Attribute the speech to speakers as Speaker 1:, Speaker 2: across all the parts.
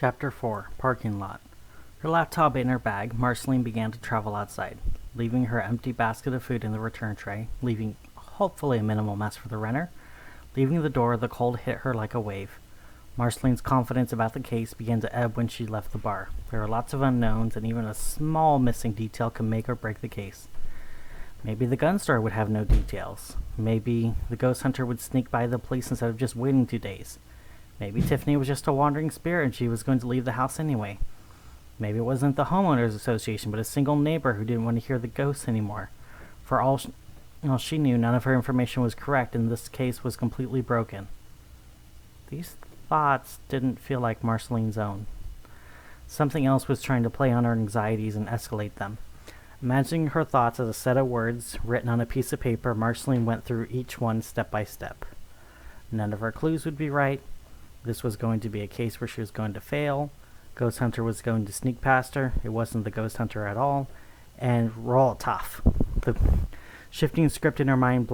Speaker 1: Chapter 4, Parking Lot. Her laptop in her bag, Marceline began to travel outside, leaving her empty basket of food in the return tray, leaving hopefully a minimal mess for the renter. Leaving the door, the cold hit her like a wave. Marceline's confidence about the case began to ebb when she left the bar. There were lots of unknowns, and even a small missing detail could make or break the case. Maybe the gun store would have no details. Maybe the ghost hunter would sneak by the police instead of just waiting 2 days. Maybe Tiffany was just a wandering spirit and she was going to leave the house anyway. Maybe it wasn't the homeowners association, but a single neighbor who didn't want to hear the ghosts anymore. For all she knew, none of her information was correct, and this case was completely broken. These thoughts didn't feel like Marceline's own. Something else was trying to play on her anxieties and escalate them. Imagining her thoughts as a set of words written on a piece of paper, Marceline went through each one step by step. None of her clues would be right. This was going to be a case where she was going to fail. Ghost Hunter was going to sneak past her. It wasn't the Ghost Hunter at all. And roll tough. The shifting script in her mind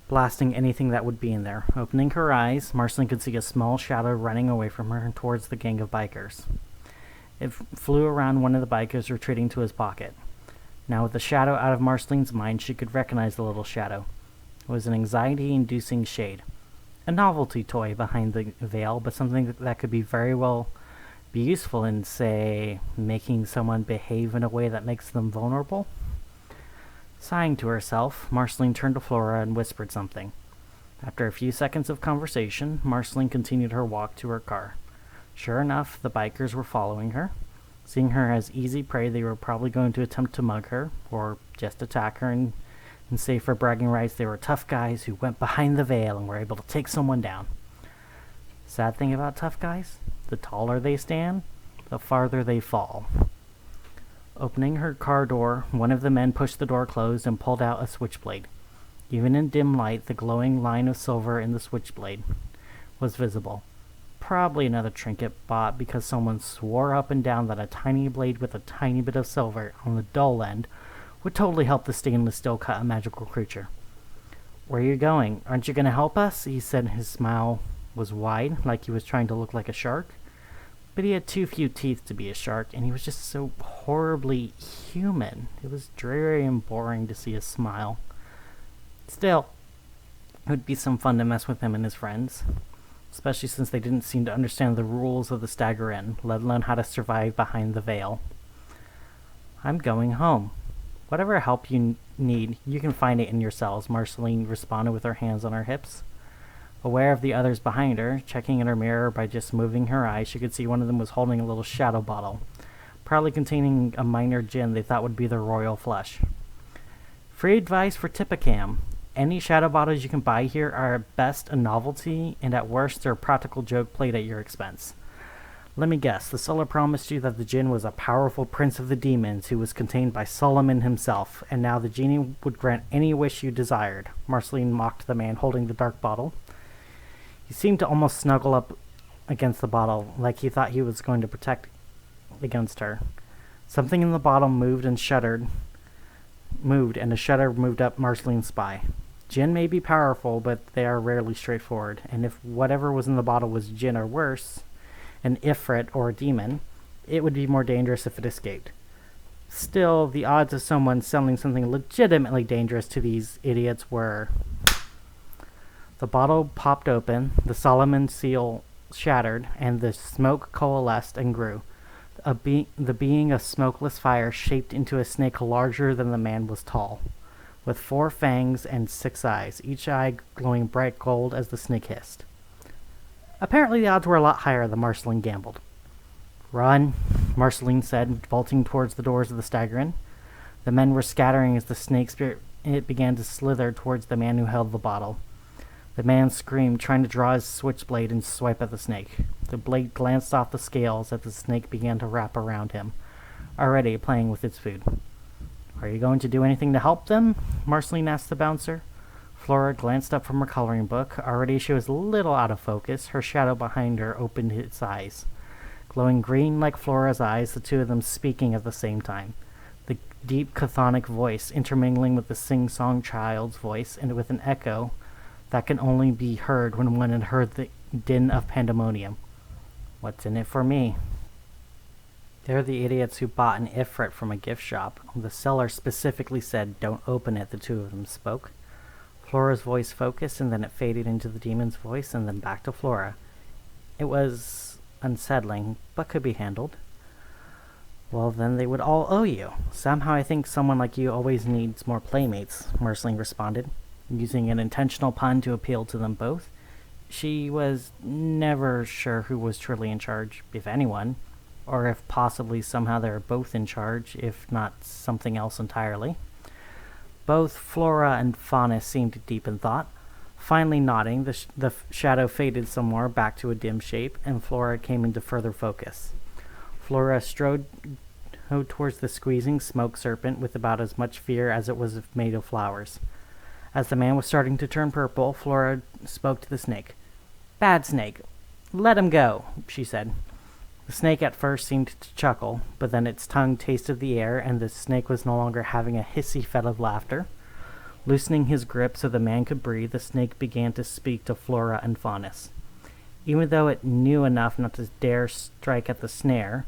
Speaker 1: blasting anything that would be in there. Opening her eyes, Marceline could see a small shadow running away from her towards the gang of bikers. It flew around one of the bikers, retreating to his pocket. Now with the shadow out of Marceline's mind, she could recognize the little shadow. It was an anxiety-inducing shade. A novelty toy behind the veil, but something that could be very well be useful in, say, making someone behave in a way that makes them vulnerable. Sighing to herself, Marceline turned to Flora and whispered something. After a few seconds of conversation, Marceline continued her walk to her car. Sure enough, the bikers were following her. Seeing her as easy prey, they were probably going to attempt to mug her, or just attack her and say for bragging rights they were tough guys who went behind the veil and were able to take someone down. Sad thing about tough guys, the taller they stand, the farther they fall. Opening her car door, one of the men pushed the door closed and pulled out a switchblade. Even in dim light, the glowing line of silver in the switchblade was visible. Probably another trinket bought because someone swore up and down that a tiny blade with a tiny bit of silver on the dull end would totally help the stainless steel cut a magical creature. "Where are you going? Aren't you going to help us?" he said. His smile was wide, like he was trying to look like a shark. But he had too few teeth to be a shark, and he was just so horribly human. It was dreary and boring to see his smile. Still, it would be some fun to mess with him and his friends, especially since they didn't seem to understand the rules of the Stagger Inn, let alone how to survive behind the veil. "I'm going home. Whatever help you need, you can find it in yourselves," Marceline responded with her hands on her hips. Aware of the others behind her, checking in her mirror by just moving her eyes, she could see one of them was holding a little shadow bottle, probably containing a minor gin they thought would be their royal flush. Free advice for Tipicam. Any shadow bottles you can buy here are at best a novelty, and at worst they're a practical joke played at your expense. Let me guess, the seller promised you that the djinn was a powerful prince of the demons who was contained by Solomon himself, and now the genie would grant any wish you desired. Marceline mocked the man holding the dark bottle. He seemed to almost snuggle up against the bottle, like he thought he was going to protect against her. Something in the bottle moved, and a shudder moved up Marceline's spine. Djinn may be powerful, but they are rarely straightforward, and if whatever was in the bottle was djinn or worse, an ifrit or a demon, it would be more dangerous if it escaped. Still, the odds of someone selling something legitimately dangerous to these idiots were... The bottle popped open, the Solomon seal shattered, and the smoke coalesced and grew. The being of smokeless fire shaped into a snake larger than the man was tall, with 4 fangs and 6 eyes, each eye glowing bright gold as the snake hissed. Apparently the odds were a lot higher than Marceline gambled. "Run," Marceline said, vaulting towards the doors of the Stagger Inn. The men were scattering as the snake spirit began to slither towards the man who held the bottle. The man screamed, trying to draw his switchblade and swipe at the snake. The blade glanced off the scales as the snake began to wrap around him, already playing with its food. "Are you going to do anything to help them?" Marceline asked the bouncer. Flora glanced up from her coloring book. Already she was a little out of focus. Her shadow behind her opened its eyes. Glowing green like Flora's eyes, the two of them speaking at the same time. The deep chthonic voice intermingling with the sing-song child's voice, and with an echo that can only be heard when one had heard the din of pandemonium. What's in it for me? They're the idiots who bought an ifrit from a gift shop. The seller specifically said, "Don't open it," the two of them spoke. Flora's voice focused, and then it faded into the demon's voice, and then back to Flora. It was unsettling, but could be handled. Well, then they would all owe you. Somehow I think someone like you always needs more playmates, Marceline responded, using an intentional pun to appeal to them both. She was never sure who was truly in charge, if anyone, or if possibly somehow they were both in charge, if not something else entirely. Both Flora and Faunus seemed deep in thought. Finally nodding, the shadow faded some more back to a dim shape, and Flora came into further focus. Flora strode towards the squeezing smoke serpent with about as much fear as it was made of flowers. As the man was starting to turn purple, Flora spoke to the snake. "Bad snake, let him go," she said. The snake at first seemed to chuckle, but then its tongue tasted the air, and the snake was no longer having a hissy fit of laughter. Loosening his grip so the man could breathe, the snake began to speak to Flora and Faunus. Even though it knew enough not to dare strike at the snare,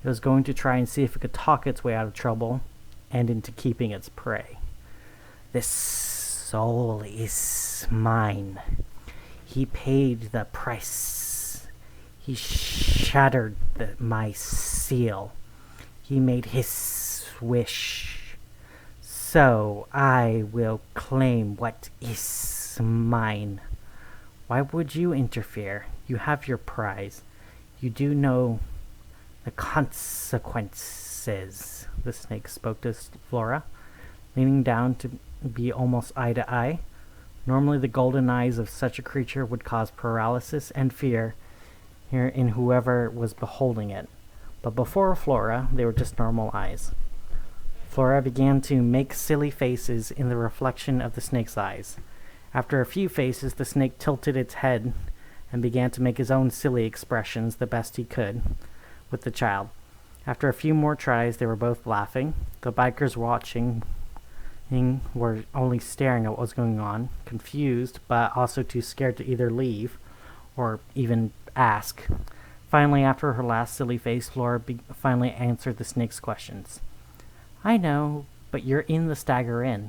Speaker 1: it was going to try and see if it could talk its way out of trouble and into keeping its prey. "This soul is mine. He paid the price. He shattered my seal. He made his wish. So I will claim what is mine. Why would you interfere? You have your prize. You do know the consequences." The snake spoke to Flora, leaning down to be almost eye to eye. Normally the golden eyes of such a creature would cause paralysis and fear in whoever was beholding it. But before Flora, they were just normal eyes. Flora began to make silly faces in the reflection of the snake's eyes. After a few faces, the snake tilted its head and began to make his own silly expressions the best he could with the child. After a few more tries, they were both laughing. The bikers watching were only staring at what was going on, confused, but also too scared to either leave or even ask. Finally, after her last silly face, Flora finally answered the snake's questions. "I know, but you're in the Stagger Inn,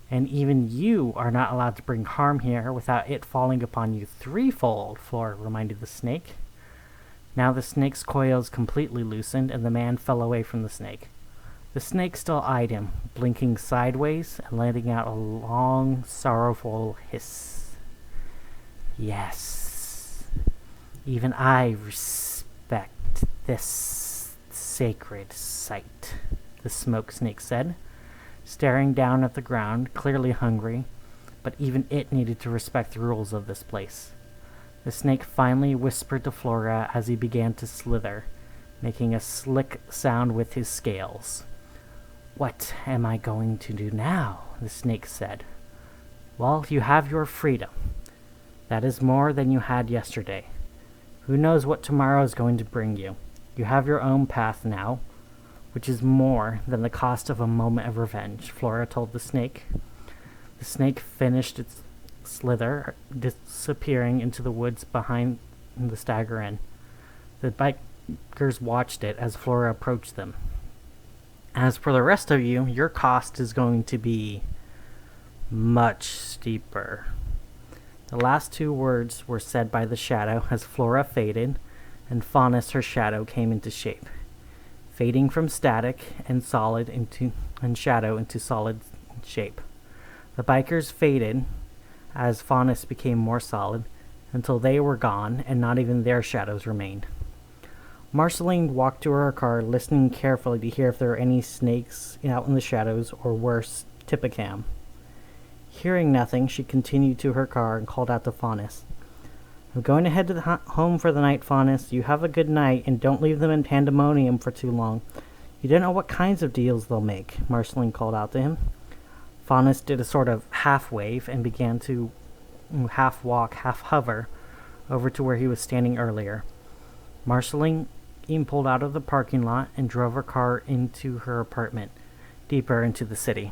Speaker 1: and even you are not allowed to bring harm here without it falling upon you threefold," Flora reminded the snake. Now the snake's coils completely loosened, and the man fell away from the snake. The snake still eyed him, blinking sideways and letting out a long, sorrowful hiss. "Yes, even I respect this sacred site," the smoke snake said, staring down at the ground, clearly hungry, but even it needed to respect the rules of this place. The snake finally whispered to Flora as he began to slither, making a slick sound with his scales. "What am I going to do now?" the snake said. "Well, you have your freedom. That is more than you had yesterday. Who knows what tomorrow is going to bring you? You have your own path now, which is more than the cost of a moment of revenge," Flora told the snake. The snake finished its slither, disappearing into the woods behind the Stagger Inn. The bikers watched it as Flora approached them. "As for the rest of you, your cost is going to be much steeper." The last two words were said by the shadow as Flora faded, and Faunus, her shadow, came into shape, fading from static and solid and shadow into solid shape. The bikers faded as Faunus became more solid, until they were gone and not even their shadows remained. Marceline walked to her car, listening carefully to hear if there were any snakes out in the shadows, or worse, Tippicam. Hearing nothing, she continued to her car and called out to Faunus. "I'm going to head to home for the night, Faunus. You have a good night, and don't leave them in pandemonium for too long. You don't know what kinds of deals they'll make," Marceline called out to him. Faunus did a sort of half-wave and began to half-walk, half-hover over to where he was standing earlier. Marceline pulled out of the parking lot and drove her car into her apartment, deeper into the city.